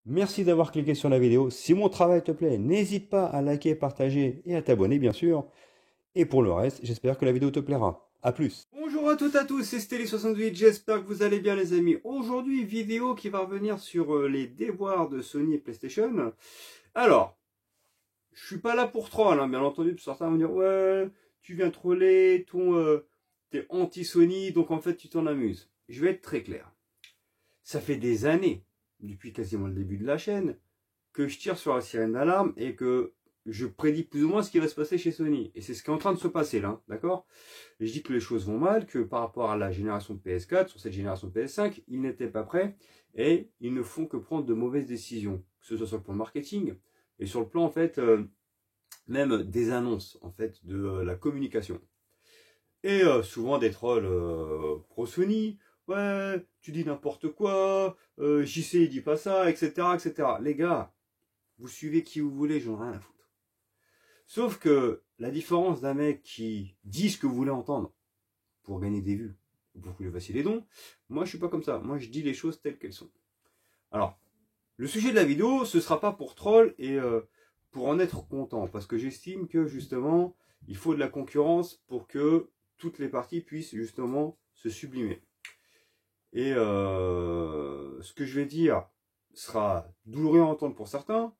Merci d'avoir cliqué sur la vidéo. Si mon travail te plaît, n'hésite pas à liker, partager et à t'abonner bien sûr. Et pour le reste, j'espère que la vidéo te plaira. A plus. Bonjour à toutes et à tous, c'est Stelly68, j'espère que vous allez bien les amis. Aujourd'hui, vidéo qui va revenir sur les déboires de Sony et PlayStation. Alors, je suis pas là pour troll, hein, bien entendu, parce que certains vont dire ouais, tu viens troller, t'es anti-Sony, donc en fait tu t'en amuses. Je vais être très clair. Ça fait des années, depuis quasiment le début de la chaîne, que je tire sur la sirène d'alarme et que je prédis plus ou moins ce qui va se passer chez Sony. Et c'est ce qui est en train de se passer là, d'accord? Je dis que les choses vont mal, que par rapport à la génération de PS4, sur cette génération de PS5, ils n'étaient pas prêts et ils ne font que prendre de mauvaises décisions, que ce soit sur le plan marketing et sur le plan en fait même des annonces en fait de la communication. Et souvent des trolls pro Sony, ouais, tu dis n'importe quoi, JC il dit pas ça, etc., etc. Les gars, vous suivez qui vous voulez, j'en ai rien à foutre. Sauf que la différence d'un mec qui dit ce que vous voulez entendre pour gagner des vues, pour que vous fassiez des dons, moi je suis pas comme ça. Moi je dis les choses telles qu'elles sont. Alors, le sujet de la vidéo, ce sera pas pour troll et pour en être content, parce que j'estime que justement, il faut de la concurrence pour que toutes les parties puissent justement se sublimer. Et ce que je vais dire sera douloureux à entendre pour certains.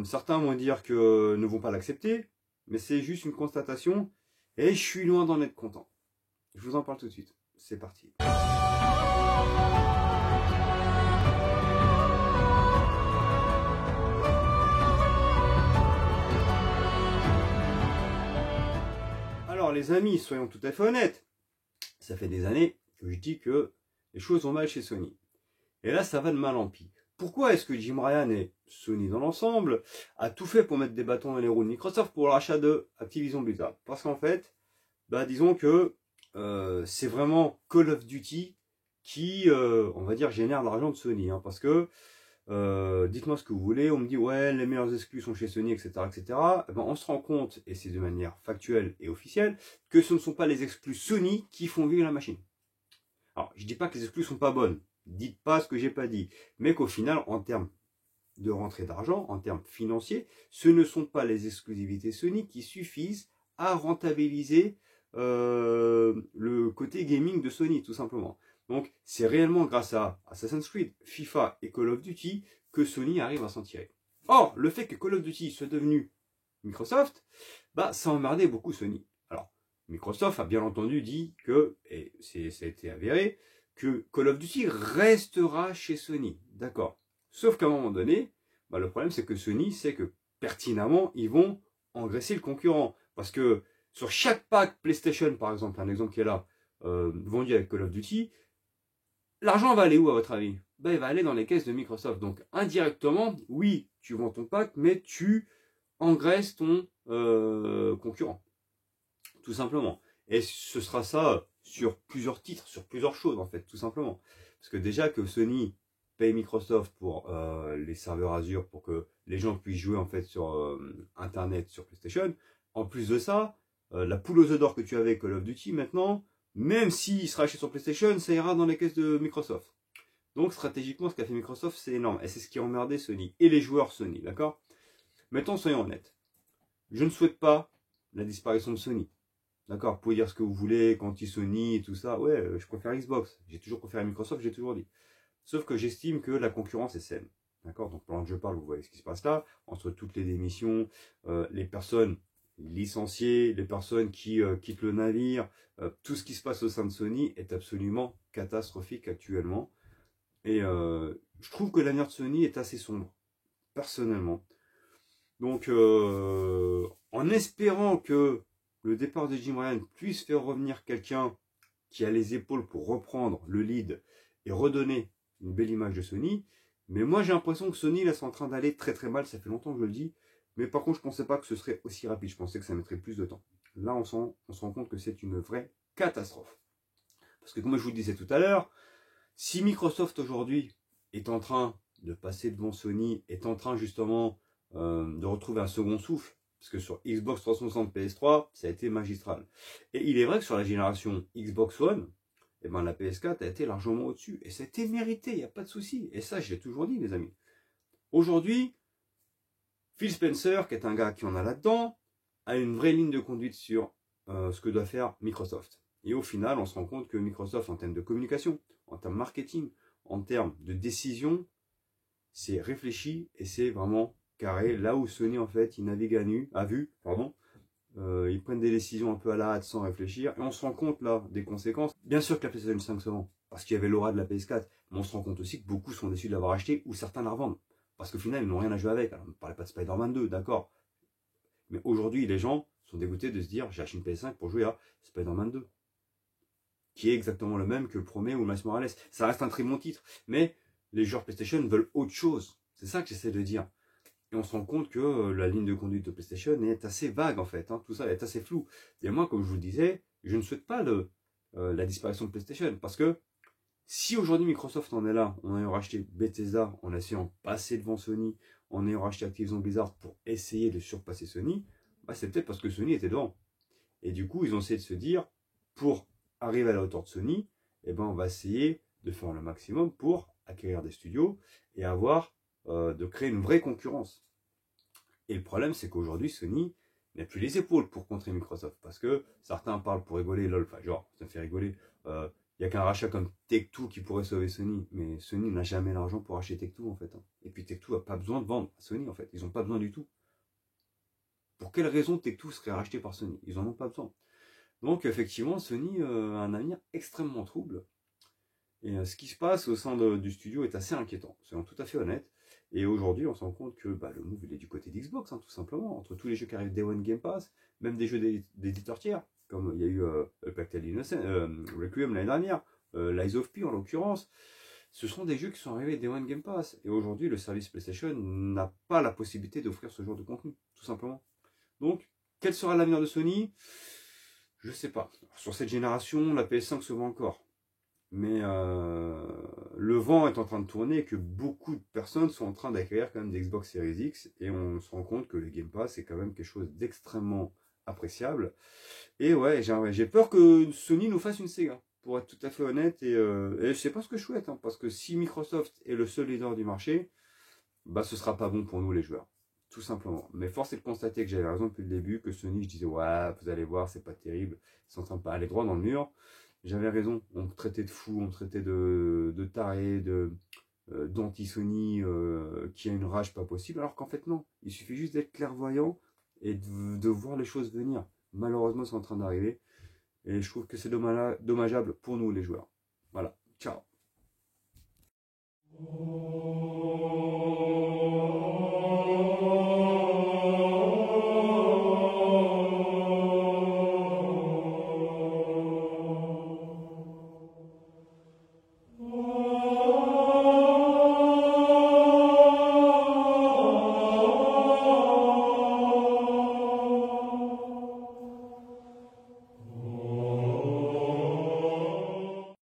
Certains vont dire que ne vont pas l'accepter, mais c'est juste une constatation et je suis loin d'en être content. Je vous en parle tout de suite. C'est parti. Alors les amis, soyons tout à fait honnêtes. Ça fait des années que je dis que les choses vont mal chez Sony. Et là, ça va de mal en pis. Pourquoi est-ce que Jim Ryan et Sony dans l'ensemble a tout fait pour mettre des bâtons dans les roues de Microsoft pour l'achat de Activision Blizzard? Parce qu'en fait, disons que c'est vraiment Call of Duty qui, on va dire, génère l'argent de Sony. Hein, parce que, dites-moi ce que vous voulez, on me dit, ouais, les meilleurs exclus sont chez Sony, etc. etc. Eh ben, on se rend compte, et c'est de manière factuelle et officielle, que ce ne sont pas les exclus Sony qui font vivre la machine. Alors, je dis pas que les exclus sont pas bonnes. Dites pas ce que j'ai pas dit. Mais qu'au final, en termes de rentrée d'argent, en termes financiers, ce ne sont pas les exclusivités Sony qui suffisent à rentabiliser le côté gaming de Sony, tout simplement. Donc, c'est réellement grâce à Assassin's Creed, FIFA et Call of Duty que Sony arrive à s'en tirer. Or, le fait que Call of Duty soit devenu Microsoft, ça emmerdait beaucoup Sony. Alors, Microsoft a bien entendu dit que, et ça a été avéré, que Call of Duty restera chez Sony. D'accord. Sauf qu'à un moment donné, le problème c'est que Sony sait que pertinemment, ils vont engraisser le concurrent. Parce que sur chaque pack PlayStation, par exemple, un exemple qui est là, vendu avec Call of Duty, l'argent va aller où à votre avis? Il va aller dans les caisses de Microsoft. Donc indirectement, oui, tu vends ton pack, mais tu engraisses ton concurrent. Tout simplement. Et ce sera ça sur plusieurs titres, sur plusieurs choses en fait, tout simplement. Parce que déjà que Sony paye Microsoft pour les serveurs Azure pour que les gens puissent jouer en fait sur Internet, sur PlayStation. En plus de ça, la poule aux œufs d'or que tu avais Call of Duty maintenant, même s'il sera acheté sur PlayStation, ça ira dans les caisses de Microsoft. Donc stratégiquement, ce qu'a fait Microsoft, c'est énorme. Et c'est ce qui a emmerdé Sony et les joueurs Sony, d'accord? Maintenant, soyons honnêtes. Je ne souhaite pas la disparition de Sony. D'accord, vous pouvez dire ce que vous voulez, anti-Sony et tout ça. Ouais, je préfère Xbox. J'ai toujours préféré Microsoft, j'ai toujours dit. Sauf que j'estime que la concurrence est saine. D'accord, donc pendant que je parle, vous voyez ce qui se passe là. Entre toutes les démissions, les personnes licenciées, les personnes qui quittent le navire, tout ce qui se passe au sein de Sony est absolument catastrophique actuellement. Et je trouve que l'avenir de Sony est assez sombre, personnellement. Donc, en espérant que le départ de Jim Ryan puisse faire revenir quelqu'un qui a les épaules pour reprendre le lead et redonner une belle image de Sony. Mais moi, j'ai l'impression que Sony, là, c'est en train d'aller très très mal. Ça fait longtemps que je le dis. Mais par contre, je ne pensais pas que ce serait aussi rapide. Je pensais que ça mettrait plus de temps. Là, on se rend compte que c'est une vraie catastrophe. Parce que comme je vous le disais tout à l'heure, si Microsoft aujourd'hui est en train de passer devant Sony, est en train justement de retrouver un second souffle, parce que sur Xbox 360 PS3, ça a été magistral. Et il est vrai que sur la génération Xbox One, la PS4 a été largement au-dessus. Et ça a été mérité, il n'y a pas de souci. Et ça, je l'ai toujours dit, les amis. Aujourd'hui, Phil Spencer, qui est un gars qui en a là-dedans, a une vraie ligne de conduite sur ce que doit faire Microsoft. Et au final, on se rend compte que Microsoft, en termes de communication, en termes de marketing, en termes de décision, c'est réfléchi et c'est vraiment carré. Là où Sony, en fait, il navigue à vue, ils prennent des décisions un peu à la hâte sans réfléchir. Et on se rend compte là des conséquences. Bien sûr que la PlayStation 5 se vend, parce qu'il y avait l'aura de la PS4. Mais on se rend compte aussi que beaucoup sont déçus de l'avoir acheté ou certains la revendent. Parce qu'au final, ils n'ont rien à jouer avec. Alors, on ne parlait pas de Spider-Man 2, d'accord. Mais aujourd'hui, les gens sont dégoûtés de se dire j'ai acheté une PS5 pour jouer à Spider-Man 2. Qui est exactement le même que le premier ou Miles Morales. Ça reste un très bon titre. Mais les joueurs PlayStation veulent autre chose. C'est ça que j'essaie de dire. Et on se rend compte que la ligne de conduite de PlayStation est assez vague en fait. Tout ça est assez flou. Et moi, comme je vous le disais, je ne souhaite pas la disparition de PlayStation. Parce que si aujourd'hui Microsoft en est là, en ayant racheté Bethesda, en essayant de passer devant Sony, en ayant racheté Activision Blizzard pour essayer de surpasser Sony, bah c'est peut-être parce que Sony était devant. Et du coup, ils ont essayé de se dire, pour arriver à la hauteur de Sony, eh ben, on va essayer de faire le maximum pour acquérir des studios et de créer une vraie concurrence. Et le problème, c'est qu'aujourd'hui, Sony n'a plus les épaules pour contrer Microsoft. Parce que certains parlent pour rigoler, lol, enfin genre, ça me fait rigoler. Il n'y a qu'un rachat comme Take-Two qui pourrait sauver Sony. Mais Sony n'a jamais l'argent pour acheter Take-Two en fait. Et puis Take-Two n'a pas besoin de vendre à Sony en fait. Ils n'ont pas besoin du tout. Pour quelle raison Take-Two serait racheté par Sony? Ils n'en ont pas besoin. Donc effectivement, Sony a un avenir extrêmement trouble. Et ce qui se passe au sein du studio est assez inquiétant, soyons tout à fait honnêtes. Et aujourd'hui, on se rend compte que le move il est du côté d'Xbox, tout simplement. Entre tous les jeux qui arrivent Day One Game Pass, même des jeux d'éditeurs tiers, comme il y a eu Pactel Innocent, Requiem l'année dernière, Lies of P en l'occurrence. Ce sont des jeux qui sont arrivés Day One Game Pass. Et aujourd'hui, le service PlayStation n'a pas la possibilité d'offrir ce genre de contenu, tout simplement. Donc, quel sera l'avenir de Sony? Je sais pas. Sur cette génération, la PS5 se vend encore. Mais le vent est en train de tourner et que beaucoup de personnes sont en train d'acquérir quand même des Xbox Series X. Et on se rend compte que le Game Pass est quand même quelque chose d'extrêmement appréciable. Et ouais, j'ai peur que Sony nous fasse une Sega, pour être tout à fait honnête. Et c'est pas ce que je souhaite, parce que si Microsoft est le seul leader du marché, bah ce sera pas bon pour nous les joueurs. Tout simplement. Mais force est de constater que j'avais raison depuis le début, que Sony, je disais, ouais, vous allez voir, c'est pas terrible, ils sont en train de pas aller droit dans le mur. J'avais raison, on me traitait de fou, on me traitait de taré, d'anti-Sony, qui a une rage pas possible, alors qu'en fait non, il suffit juste d'être clairvoyant et de voir les choses venir. Malheureusement, c'est en train d'arriver, et je trouve que c'est dommageable pour nous les joueurs. Voilà, ciao.